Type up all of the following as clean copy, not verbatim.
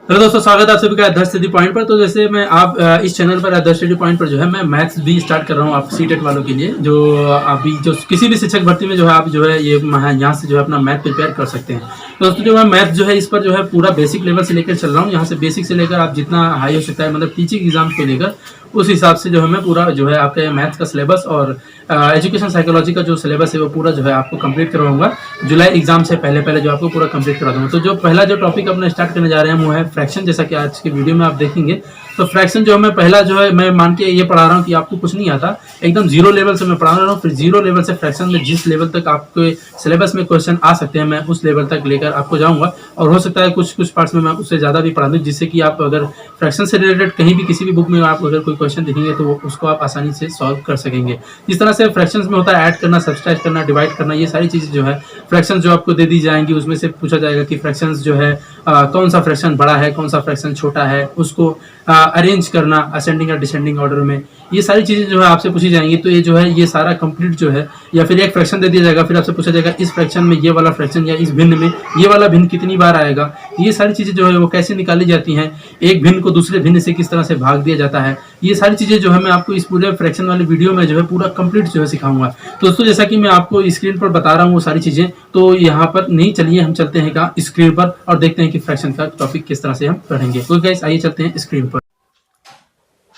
Hello दोस्तों, स्वागत है आप सभी का आदर्श स्टडी पॉइंट पर। तो जैसे मैं आप इस चैनल पर आदर्श स्टडी पॉइंट पर जो है मैं मैथ्स भी स्टार्ट कर रहा हूँ आप सीटेट वालों के लिए, जो अभी जो किसी भी शिक्षक भर्ती में जो है आप जो है ये यहाँ से जो है अपना मैथ प्रिपेयर कर सकते हैं। तो दोस्तों जो है मैथ जो है इस पर जो है पूरा बेसिक लेवल से लेकर चल रहा हूँ, यहाँ से बेसिक से लेकर आप जितना हाई हो सकता है, मतलब टीचिंग एग्जाम को लेकर उस हिसाब से जो है मैं पूरा जो है आपके मैथ्स का सिलेबस और एजुकेशन साइकोलॉजी का जो सिलेबस है वो पूरा जो है आपको कंप्लीट करवाऊंगा। जुलाई एग्जाम से पहले पहले जो आपको पूरा कंप्लीट करा दूंगा। तो जो पहला जो टॉपिक अपना स्टार्ट करने जा रहे हैं वो है फ्रैक्शन। जैसा कि आज की वीडियो में आप देखेंगे तो फ्रैक्शन जो मैं पहला जो है मैं मान के ये पढ़ा रहा हूँ कि आपको कुछ नहीं आता, एकदम जीरो लेवल से मैं पढ़ा रहा हूँ। फिर जीरो लेवल से फ्रैक्शन में जिस लेवल तक आपके सिलेबस में क्वेश्चन आ सकते हैं मैं उस लेवल तक लेकर आपको जाऊंगा, और हो सकता है कुछ पार्ट्स में मैं उससे ज़्यादा भी पढ़ा दूँ, जिससे कि आप अगर फ्रैक्शन से रिलेटेड कहीं भी किसी भी बुक में आप अगर कोई क्वेश्चन देखेंगे तो उसको आप आसानी से सॉल्व कर सकेंगे। जिस तरह से फ्रैक्शंस में होता है ऐड करना, सब्सट्रैक्ट करना, डिवाइड करना, ये सारी चीज़ें जो है फ्रैक्शंस जो आपको दे दी जाएंगी उसमें से पूछा जाएगा कि फ्रैक्शंस जो है कौन सा फ्रैक्शन बड़ा है, कौन सा फ्रैक्शन छोटा है, उसको अरेंज करना असेंडिंग और डिसेंडिंग ऑर्डर में, ये सारी चीज़ें जो है आपसे पूछी जाएंगी। तो ये जो है ये सारा कंप्लीट जो है, या फिर एक फ्रैक्शन दे दिया जाएगा, फिर आपसे पूछा जाएगा इस फ्रैक्शन में ये वाला फ्रैक्शन या इस भिन्न में ये वाला भिन्न कितनी बार आएगा। ये सारी चीज़ें जो है वो कैसे निकाली जाती हैं, एक भिन्न को दूसरे भिन्न से किस तरह से भाग दिया जाता है, ये सारी चीज़ें जो है मैं आपको इस पूरे फ्रैक्शन वाले वीडियो में जो है पूरा कंप्लीट जो है सिखाऊंगा। तो दोस्तों जैसा कि मैं आपको स्क्रीन पर बता रहा हूँ वो सारी चीज़ें, तो यहाँ पर नहीं, चलिए हम चलते हैं कहाँ स्क्रीन पर और देखते हैं कि फ्रैक्शन का टॉपिक किस तरह से हम पढ़ेंगे। तो गाइस आइए चलते हैं स्क्रीन पर।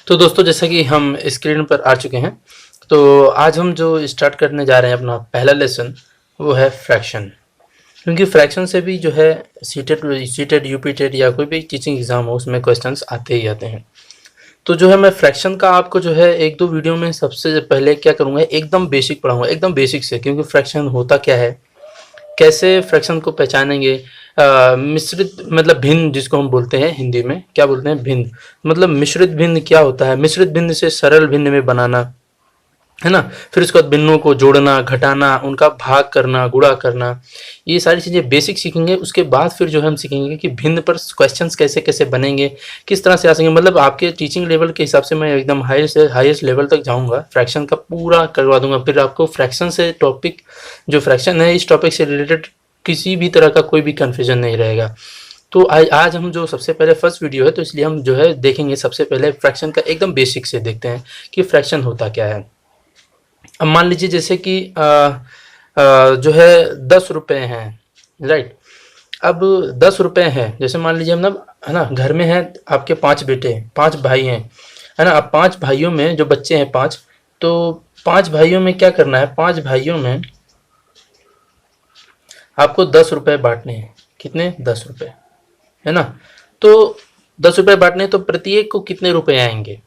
तो दोस्तों जैसा कि हम स्क्रीन पर आ चुके हैं, तो आज हम जो स्टार्ट करने जा रहे हैं अपना पहला लेसन वो है फ्रैक्शन। क्योंकि फ्रैक्शन से भी जो है सीटेट यूपीटेट या कोई भी टीचिंग एग्जाम हो उसमें क्वेश्चंस आते ही आते हैं। तो जो है मैं फ्रैक्शन का आपको जो है एक दो वीडियो में सबसे पहले क्या करूँगा, एकदम बेसिक पढ़ाऊँगा, एकदम बेसिक से, क्योंकि फ्रैक्शन होता क्या है, कैसे फ्रैक्शन को पहचानेंगे। मिश्रित मतलब भिन्न जिसको हम बोलते हैं हिंदी में क्या बोलते हैं, भिन्न मतलब मिश्रित भिन्न क्या होता है, मिश्रित भिन्न से सरल भिन्न में बनाना है ना। फिर उसके बाद भिन्नों को जोड़ना, घटाना, उनका भाग करना, गुणा करना, ये सारी चीज़ें बेसिक सीखेंगे। उसके बाद फिर जो है हम सीखेंगे कि भिन्न पर क्वेश्चंस कैसे कैसे बनेंगे, किस तरह से आ सकेंगे। मतलब आपके टीचिंग लेवल के हिसाब से मैं एकदम हाई से हाईएस्ट लेवल तक जाऊंगा, फ्रैक्शन का पूरा करवा दूंगा। फिर आपको फ्रैक्शन से टॉपिक जो फ्रैक्शन है इस टॉपिक से रिलेटेड किसी भी तरह का कोई भी कन्फ्यूजन नहीं रहेगा। तो आज हम जो सबसे पहले फर्स्ट वीडियो है तो इसलिए हम जो है देखेंगे सबसे पहले फ्रैक्शन का एकदम बेसिक से देखते हैं कि फ्रैक्शन होता क्या है। अब मान लीजिए जैसे कि जो है 10 रुपये हैं, राइट। अब 10 रुपये हैं, जैसे मान लीजिए हम ना, है ना, घर में है आपके 5 बेटे हैं, 5 भाई हैं, है ना। अब 5 भाइयों में जो बच्चे हैं 5, तो 5 भाइयों में क्या करना है, 5 भाइयों में आपको 10 रुपये बांटने हैं। कितने, 10 रुपये, है ना। तो 10 रुपये बांटने, तो प्रत्येक को कितने रुपए आएंगे,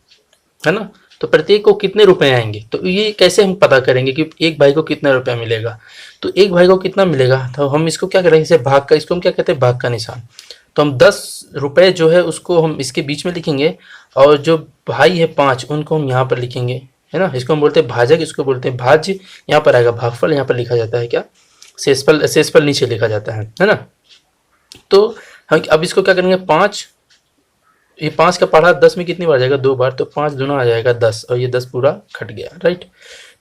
है ना। तो प्रत्येक को कितने रुपए आएंगे, तो ये कैसे हम पता करेंगे कि एक भाई को कितना रुपया मिलेगा। तो एक भाई को कितना मिलेगा, तो हम इसको क्या करेंगे, इसे भाग का, इसको हम क्या कहते हैं, भाग का निशान। तो हम 10 रुपये जो है उसको हम इसके बीच में लिखेंगे, और जो भाई है 5 उनको हम यहाँ पर लिखेंगे, है ना। इसको हम बोलते हैं भाजक, इसको बोलते हैं भाज्य। यहाँ पर आएगा भागफल, यहाँ पर लिखा जाता है क्या, शेषफल नीचे लिखा जाता है ना। तो हम अब इसको क्या करेंगे, 5, ये 5 का पढ़ा 10 में कितनी बार जाएगा, 2 बार, तो 5 दूना आ जाएगा 10, और ये 10 पूरा खट गया, राइट।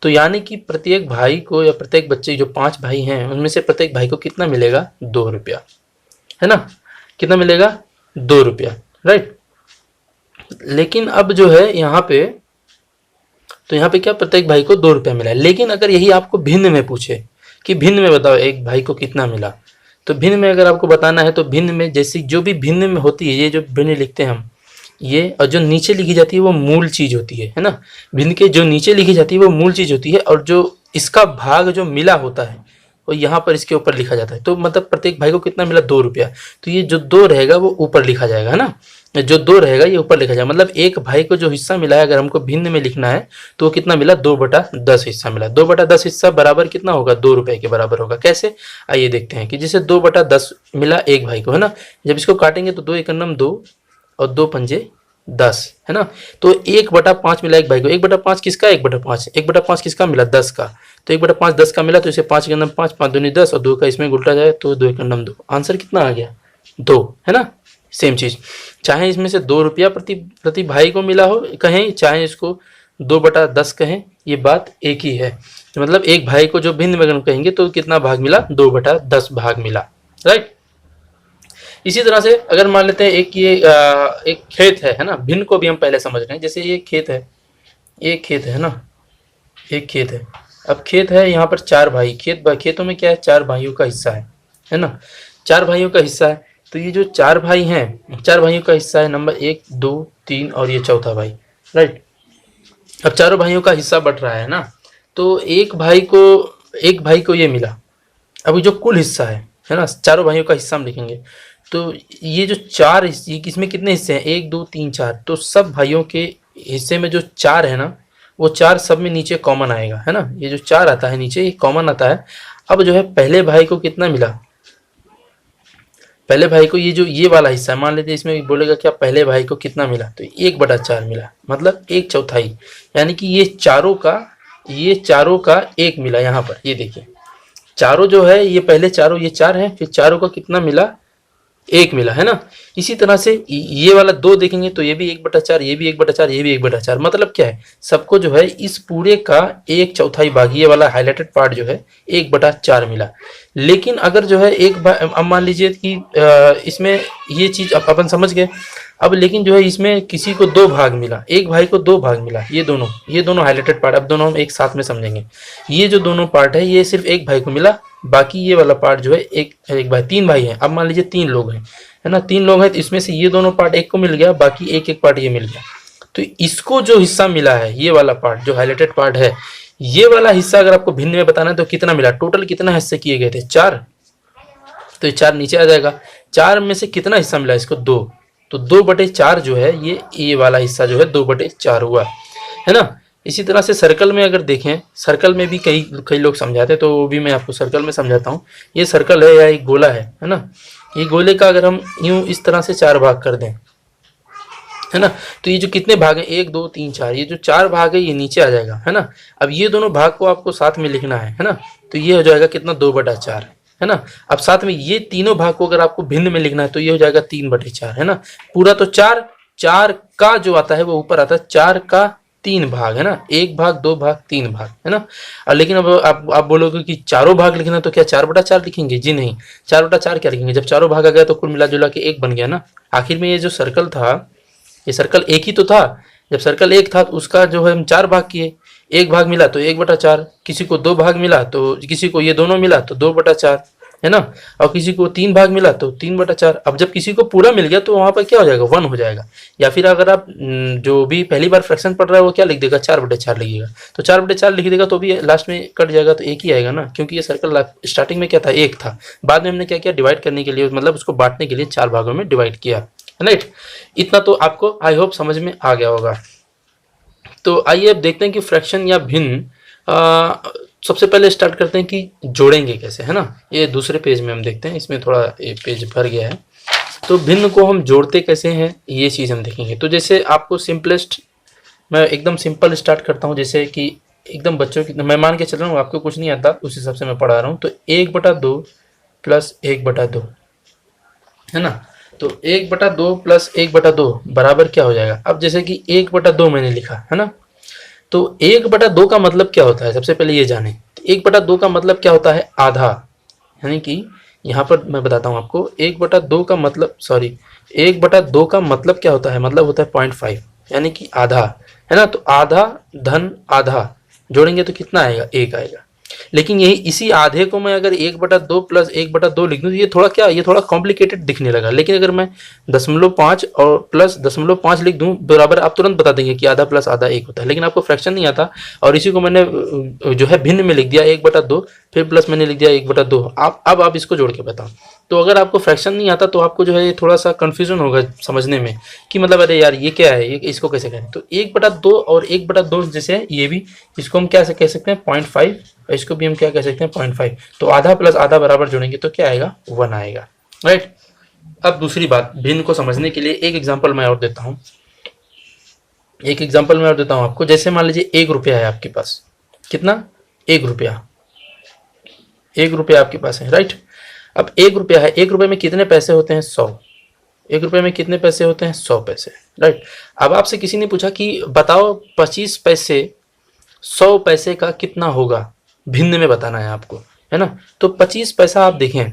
तो यानी कि प्रत्येक भाई को या प्रत्येक बच्चे, जो 5 भाई हैं उनमें से प्रत्येक भाई को कितना मिलेगा, 2 रुपया, है ना। कितना मिलेगा, 2 रुपया, राइट। लेकिन अब जो है यहाँ पे, तो यहाँ पे क्या, प्रत्येक भाई को 2 रुपया मिला है। लेकिन अगर यही आपको भिन्न में पूछे कि भिन्न में बताओ एक भाई को कितना मिला, तो भिन्न में अगर आपको बताना है तो भिन्न में जैसी जो भी भिन्न में होती है, ये जो भिन्न लिखते हैं हम, ये, और जो नीचे लिखी जाती है वो मूल चीज होती है ना। भिन्न के जो नीचे लिखी जाती है वो मूल चीज होती है, और जो इसका भाग जो मिला होता है वो यहाँ पर इसके ऊपर लिखा जाता है। तो मतलब प्रत्येक भाई को कितना मिला, 2 रुपया, तो ये जो 2 रहेगा वो ऊपर लिखा जाएगा, है ना। जो 2 रहेगा ये ऊपर लिखा जाएगा। मतलब एक भाई को जो हिस्सा मिला है अगर हमको भिन्न में लिखना है तो वो कितना मिला, 2/10 हिस्सा मिला। 2/10 हिस्सा बराबर कितना होगा, 2 रुपये के बराबर होगा। कैसे, आइए देखते हैं कि जैसे 2/10 मिला एक भाई को, है ना। जब इसको काटेंगे तो 2 × 2 2 और 2 × 10, है ना। तो 1/5 मिला एक भाई को। 1/5 किसका, 1/5, 1/5 किसका मिला, 10 का। तो 1/5 10 का मिला, तो इसे 5 × 5, 5 दूनी 10, और 2 का इसमें उल्टा जाए तो 2 × 2, आंसर कितना आ गया, 2, है ना। सेम चीज, चाहे इसमें से 2 रुपया प्रति भाई को मिला हो कहें, चाहे इसको 2/10 कहें, ये बात एक ही है। तो मतलब एक भाई को जो भिन्न में कहेंगे तो कितना भाग मिला, 2/10 भाग मिला, राइट। इसी तरह से अगर मान लेते हैं एक ये एक खेत है ना, भिन्न को भी हम पहले समझ रहे हैं। जैसे ये खेत है, एक खेत है ना, एक खेत है। अब खेत है, यहाँ पर चार भाई, खेतों में क्या है, चार भाइयों का हिस्सा है ना, चार भाइयों का हिस्सा है। तो ये जो चार भाई हैं, चार भाइयों का हिस्सा है नंबर 1 2 3 और ये चौथा भाई, राइट। अब चारों भाइयों का हिस्सा बट रहा है ना, तो एक भाई को ये मिला। अब जो कुल हिस्सा है ना, चारों भाइयों का हिस्सा हम लिखेंगे। तो ये जो चार हिस्से, इसमें कितने हिस्से हैं, 1 2 3 4, तो सब भाइयों के हिस्से में जो चार है ना, वो चार सब में नीचे कॉमन आएगा, है ना। ये जो चार आता है नीचे, ये कॉमन आता है। अब जो है पहले भाई को कितना मिला, पहले भाई को ये वाला हिस्सा मान लेते हैं, इसमें बोलेगा क्या, पहले भाई को कितना मिला, तो 1/4 मिला, मतलब 1/4। यानी कि ये चारों का एक मिला। यहाँ पर ये देखिए, चारों जो है, ये पहले चारों, ये चार है, फिर चारों का कितना मिला, एक मिला, है ना। इसी तरह से ये वाला 2 देखेंगे तो ये भी 1/4, ये भी 1/4, ये भी 1/4। मतलब क्या है, सबको जो है इस पूरे का 1/4 भाग, ये वाला हाईलाइटेड पार्ट जो है 1/4 मिला। लेकिन अगर जो है अब मान लीजिए कि इसमें ये चीज अपन समझ गए। अब लेकिन जो है इसमें किसी को 2 भाग मिला, एक भाई को 2 भाग मिला, ये दोनों हाईलाइटेड पार्ट, अब दोनों हम एक साथ में समझेंगे। ये जो दोनों पार्ट है, ये सिर्फ एक भाई को मिला, बाकी ये वाला पार्ट जो है एक भाई, 3 भाई हैं। अब मान लीजिए 3 लोग हैं, है ना, 3 लोग हैं, तो इसमें से ये दोनों पार्ट एक को मिल गया, बाकी एक पार्ट ये मिल गया। तो इसको जो हिस्सा मिला है, ये वाला पार्ट जो हाईलाइटेड पार्ट है, ये वाला हिस्सा अगर आपको भिन्न में बताना है तो कितना मिला, टोटल कितना हिस्से किए गए थे, 4। तो ये 4 नीचे आ जाएगा। 4 में से कितना हिस्सा मिला इसको, 2। तो 2/4 जो है, ये वाला हिस्सा जो है 2/4 हुआ, है ना। इसी तरह से सर्कल में अगर देखें, सर्कल में भी कई लोग समझाते हैं, तो वो भी मैं आपको सर्कल में समझाता हूँ। ये सर्कल है या एक गोला है ना। ये गोले का अगर हम यूं इस तरह से 4 भाग कर दें, है ना, तो ये जो कितने भाग हैं, 1 2 3 4, ये जो 4 भाग है ये नीचे आ जाएगा, है ना। अब ये दोनों भाग को आपको साथ में लिखना है ना, तो ये हो जाएगा कितना, 2/4, है ना। अब साथ में ये तीनों भाग को अगर आपको भिन्न में लिखना है तो ये हो जाएगा 3/4, है ना। पूरा तो 4 का जो आता है वो ऊपर आता है, 4 का 3 भाग, है ना, 1 भाग 2 भाग 3 भाग, है ना। और लेकिन अब आप बोलोगे कि चारों भाग लिखना, तो क्या 4/4 लिखेंगे, जी नहीं, 4/4 क्या लिखेंगे, जब चारों भाग आ गया तो कुल मिला जुला के 1 बन गया ना। आखिर में ये जो सर्कल था, ये सर्कल एक ही तो था। जब सर्कल एक था तो उसका जो है हम 4 भाग किए, 1 भाग मिला तो 1/4, किसी को 2 भाग मिला तो किसी को ये दोनों मिला तो 2/4, है ना, और किसी को 3 भाग मिला तो 3/4। अब जब किसी को पूरा मिल गया तो वहां पर क्या हो जाएगा, 1 हो जाएगा। या फिर अगर आप जो भी पहली बार फ्रैक्शन पढ़ रहा है वो क्या लिख देगा, 4/4 लिखेगा। तो 4/4 लिख देगा तो भी लास्ट में कट जाएगा, तो एक ही आएगा ना, क्योंकि ये सर्कल स्टार्टिंग में क्या था, 1 था। बाद में हमने क्या किया, डिवाइड करने के लिए, मतलब उसको बांटने के लिए 4 भागों में डिवाइड किया, राइट। इतना तो आपको आई होप समझ में आ गया होगा। तो आइए अब देखते हैं कि फ्रैक्शन या भिन्न, सबसे पहले स्टार्ट करते हैं कि जोड़ेंगे कैसे, है ना। ये दूसरे पेज में हम देखते हैं, इसमें थोड़ा ये पेज भर गया है। तो भिन्न को हम जोड़ते कैसे हैं, ये चीज़ हम देखेंगे। तो जैसे आपको सिंपलेस्ट, मैं एकदम सिंपल स्टार्ट करता हूँ, जैसे कि एकदम बच्चों की, मैं मान के चल रहा हूँ आपको कुछ नहीं आता, उस हिसाब से मैं पढ़ा रहा हूँ। तो 1/2 प्लस 1/2, है ना। तो 1/2 प्लस 1/2 बराबर क्या हो जाएगा। अब जैसे कि 1/2 मैंने लिखा, है ना, तो 1/2 का मतलब क्या होता है, सबसे पहले ये जाने। 1/2 का मतलब क्या होता है, आधा। यानी कि यहाँ पर मैं बताता हूँ आपको, 1/2 का मतलब, 1/2 का मतलब क्या होता है, मतलब होता है 0.5, यानी कि आधा, है ना। तो आधा धन आधा जोड़ेंगे तो कितना आएगा, 1 आएगा। लेकिन यही इसी आधे को मैं अगर 1/2 प्लस 1/2 लिख दूं, ये थोड़ा क्या, ये थोड़ा कॉम्प्लिकेटेड दिखने लगा। लेकिन अगर मैं 0.5 और प्लस 0.5 लिख दूं बराबर, आप तुरंत बता देंगे कि आधा प्लस आधा 1 होता है। लेकिन आपको फ्रैक्शन नहीं आता, और इसी को मैंने जो है भिन्न में लिख दिया 1/2, फिर प्लस मैंने लिख दिया 1/2। अब आप इसको जोड़ के बताओ। तो अगर आपको फ्रैक्शन नहीं आता तो आपको जो है थोड़ा सा कंफ्यूजन होगा समझने में, कि मतलब अरे यार ये क्या है, ये इसको कैसे करें। तो 1/2 और 1/2 जैसे है, ये भी, इसको हम क्या कह सकते हैं, 0.5, और इसको भी हम क्या कह सकते हैं, 0.5। तो आधा प्लस आधा बराबर जोड़ेंगे तो क्या आएगा, 1 आएगा, राइट। अब दूसरी बात, भिन्न को समझने के लिए एक एग्जाम्पल मैं और देता हूँ, आपको। जैसे मान लीजिए 1 रुपया है आपके पास, कितना, 1 रुपया, 1 रुपया आपके पास है, राइट। अब 1 रुपया है, 1 रुपये में कितने पैसे होते हैं, 100। 1 रुपये में कितने पैसे होते हैं, 100 पैसे, राइट। अब आपसे किसी ने पूछा कि बताओ 25 पैसे 100 पैसे का कितना होगा, भिन्न में बताना है आपको, है ना। तो 25 पैसा आप देखें,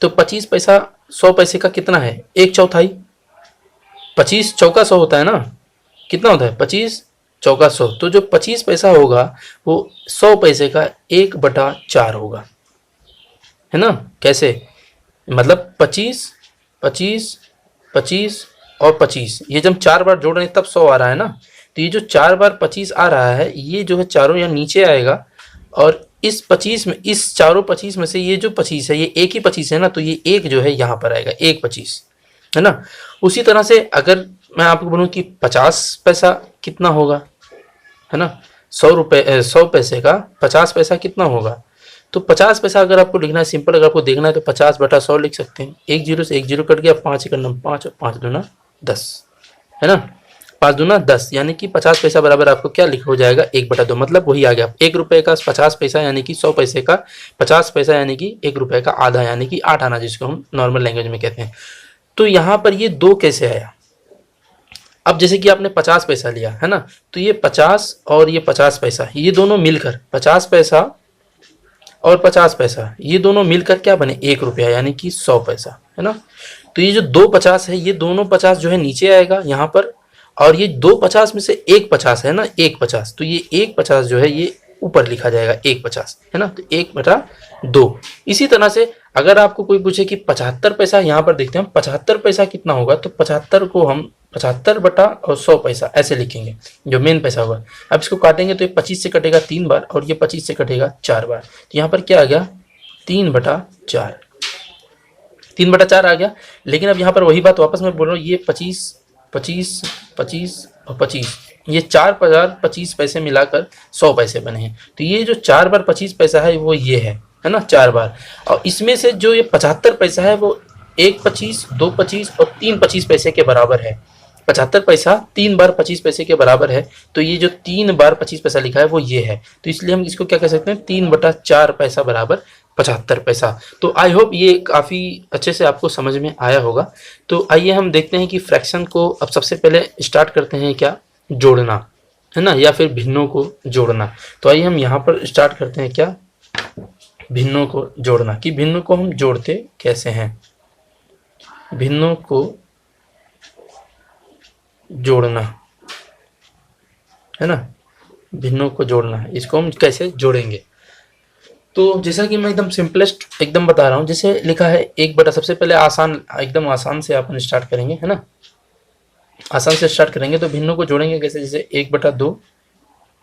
तो 25 पैसा 100 पैसे का कितना है, 1/4। 25 चौका 100 होता है ना, कितना होता है 25 चौका 100। तो जो 25 पैसा होगा वो 100 पैसे का 1/4 होगा, है ना। कैसे, मतलब 25 25 25 और 25, ये जब 4 बार जोड़ रहे हैं तब 100 आ रहा है ना। तो ये जो 4 बार 25 आ रहा है, ये जो है चारों यहाँ नीचे आएगा, और इस 25 में, इस चारों 25 में से ये जो 25 है, ये एक ही 25 है ना, तो ये एक जो है यहाँ पर आएगा, 1/25, है ना। उसी तरह से अगर मैं आपको बोलूँ कि 50 पैसा कितना होगा, है ना, 100 पैसे का 50 पैसा कितना होगा। तो 50 पैसा अगर आपको लिखना है सिंपल, अगर आपको देखना है तो 50/100 लिख सकते हैं। एक जीरो से एक जीरो कट गया, 5 1 5 और 5 दूना 10, है ना। 5 दूना 10, यानी कि 50 पैसा बराबर आपको क्या लिख हो जाएगा, 1/2। मतलब वही आ गया, 1 रुपए का 50 पैसा यानी कि 100 पैसे का 50 पैसा यानी कि 1 रुपए का आधा, यानी कि 8 आना, जिसको हम नॉर्मल लैंग्वेज में कहते हैं। तो यहाँ पर ये 2 कैसे आया। अब जैसे कि आपने 50 पैसा लिया, है ना, तो ये 50 और ये 50 पैसा, ये दोनों मिलकर 50 पैसा और 50 पैसा, ये दोनों मिलकर क्या बने, 1 रुपया, यानी कि 100 पैसा, है ना। तो ये जो 2 50 है, ये दोनों 50 जो है नीचे आएगा यहाँ पर, और ये 2 50 में से 1 50 है ना, 1 50, तो ये 1 50 जो है ये ऊपर लिखा जाएगा, 1 50, है ना। तो 1/2। इसी तरह से अगर आपको कोई पूछे कि 75 पैसा, यहाँ पर देखते हैं 75 पैसा कितना होगा, तो 75 को हम 75/100 पैसा ऐसे लिखेंगे, जो मेन पैसा होगा। अब इसको काटेंगे तो ये 25 से कटेगा 3 बार, और ये 25 से कटेगा 4 बार, तो यहाँ पर क्या आ गया, 3/4, 3/4 आ गया। लेकिन अब यहाँ पर वही बात वापस मैं बोल रहा हूँ, ये 25 25 25 और 25, ये 4 बार 25 पैसे मिलाकर 100 पैसे बने हैं। तो ये जो 4 बार 25 पैसा है वो ये है ना, 4 बार। और इसमें से जो ये 75 पैसा है वो 1 25 2 25 और 3 25 पैसे के बराबर है। 75 पैसा 3 बार 25 पैसे के बराबर है, तो ये जो 3 बार 25 पैसा लिखा है वो ये है। तो इसलिए हम इसको क्या कह सकते हैं, 3/4 पैसा बराबर 75 पैसा। तो आई होप ये काफ़ी अच्छे से आपको समझ में आया होगा। तो आइए हम देखते हैं कि फ्रैक्शन को अब सबसे पहले स्टार्ट करते हैं क्या, जोड़ना, है ना, या फिर भिन्नों को जोड़ना। तो आइए हम यहाँ पर स्टार्ट करते हैं क्या, भिन्नों को जोड़ना, कि भिन्नों को हम जोड़ते कैसे हैं, भिन्नों को जोड़ना, है ना, भिन्नों को जोड़ना, इसको हम कैसे जोड़ेंगे। तो जैसा कि मैं एकदम सिंपलेस्ट एकदम बता रहा हूँ, जैसे लिखा है 1/, सबसे पहले आसान, एकदम आसान से अपन स्टार्ट करेंगे, है ना, आसान से स्टार्ट करेंगे। तो भिन्नों को जोड़ेंगे कैसे, जैसे 1/2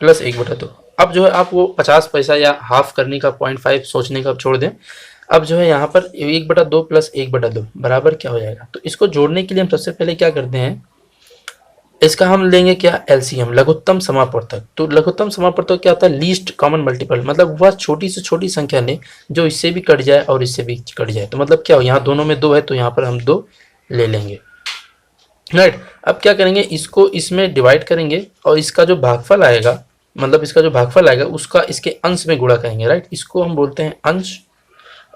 प्लस 1/2। अब जो है आप वो 50 पैसा या हाफ करने का 0.5 सोचने का छोड़ दें। अब जो है यहाँ पर 1/2 प्लस 1/2 बराबर क्या हो जाएगा। तो इसको जोड़ने के लिए हम सबसे पहले क्या करते हैं, इसका हम लेंगे क्या, एलसीएम, लघुत्तम समापवर्तक। तो लघुत्तम समापवर्तक क्या होता है, लीस्ट कॉमन मल्टीपल, मतलब वह छोटी से छोटी संख्या लें जो इससे भी कट जाए और इससे भी कट जाए। तो मतलब क्या हो, यहाँ दोनों में 2 है तो यहाँ पर हम 2 ले लेंगे, राइट। अब क्या करेंगे, इसको इसमें डिवाइड करेंगे और इसका जो भागफल आएगा, मतलब इसका जो भागफल आएगा उसका इसके अंश में गुणा करेंगे, राइट। इसको हम बोलते हैं अंश,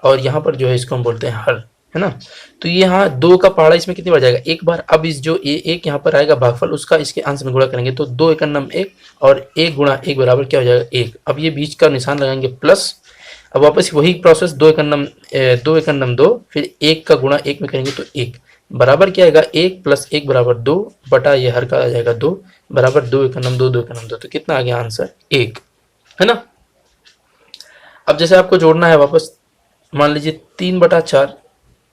और यहाँ पर जो है इसको हम बोलते हैं हर, है ना। तो ये यहाँ 2 का पहाड़ा इसमें कितनी बार जाएगा, 1 बार। अब इस जो एक यहाँ पर आएगा भागफल, उसका इसके अंश में गुणा करेंगे, तो 2 × 1 और 1 × 1 बराबर क्या हो जाएगा, 1। अब ये बीच का निशान लगाएंगे प्लस। अब वापस वही प्रोसेस, 2 × 2, फिर 1 का गुणा 1 में करेंगे तो 1 बराबर क्या आएगा, 1 + 1 बराबर 2 बटा ये हर का आ जाएगा 2 बराबर 2 × 2 2 × 2, तो कितना आ गया आंसर, 1, है ना। अब जैसे आपको जोड़ना है वापस, मान लीजिए 3/4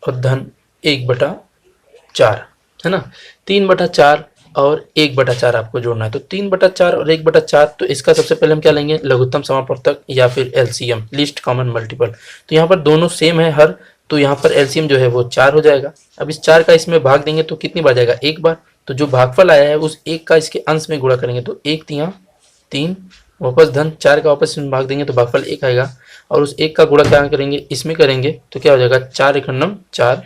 और धन 1/4, है ना, 3/4 और 1/4 आपको जोड़ना है। तो 3/4 और 1/4, तो इसका सबसे पहले हम क्या लेंगे, लघुत्तम समापवर्तक या फिर एलसीएम, लीस्ट कॉमन मल्टीपल। तो यहाँ पर दोनों सेम है हर, तो यहाँ पर एलसीएम जो है वो 4 हो जाएगा। अब इस 4 का इसमें भाग देंगे तो कितनी बार जाएगा, 1 बार। तो जो भागफल आया है उस 1 का इसके अंश में गुणा करेंगे तो 1 × 3 वापस धन 4 का वापस इसमें भाग देंगे तो भागफल 1 आएगा, और उस 1 का गुणा क्या करेंगे, इसमें करेंगे तो क्या हो जाएगा, 4 × 4,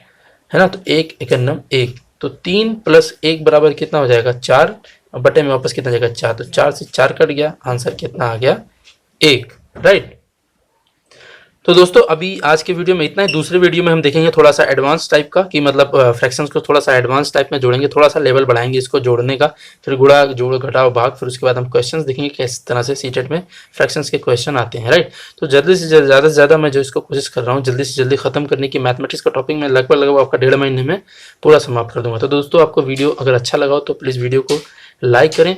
है ना, तो 1 × 1, तो 3 + 1 बराबर कितना हो जाएगा, 4, और बटे में वापस कितना जाएगा, 4। तो 4 से 4 कट गया, आंसर कितना आ गया, 1, राइट। तो दोस्तों अभी आज के वीडियो में इतना ही। दूसरे वीडियो में हम देखेंगे थोड़ा सा एडवांस टाइप का, कि मतलब फ्रैक्शंस को थोड़ा सा एडवांस टाइप में जोड़ेंगे, थोड़ा सा लेवल बढ़ाएंगे इसको जोड़ने का, फिर गुणा जोड़ घटाओ भाग, फिर उसके बाद हम क्वेश्चंस देखेंगे किस तरह से सीटेट में फ्रैक्शंस के क्वेश्चन आते हैं, राइट। तो जल्दी से ज़्यादा मैं जो इसको कोशिश कर रहा हूँ जल्दी से जल्दी खत्म करने की, मैथमेटिक्स का टॉपिक में लगभग आपका 1.5 महीने में पूरा समाप्त कर दूंगा। तो दोस्तों आपको वीडियो अगर अच्छा लगा हो तो प्लीज़ वीडियो को लाइक करें,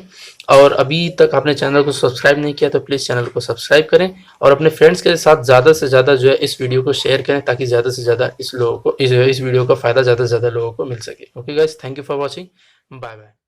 और अभी तक आपने चैनल को सब्सक्राइब नहीं किया तो प्लीज़ चैनल को सब्सक्राइब करें, और अपने फ्रेंड्स के साथ ज़्यादा से ज़्यादा जो है इस वीडियो को शेयर करें, ताकि ज़्यादा से ज़्यादा इस वीडियो का फ़ायदा ज़्यादा से ज़्यादा लोगों को मिल सके। Okay guys, thank you for watching, bye bye.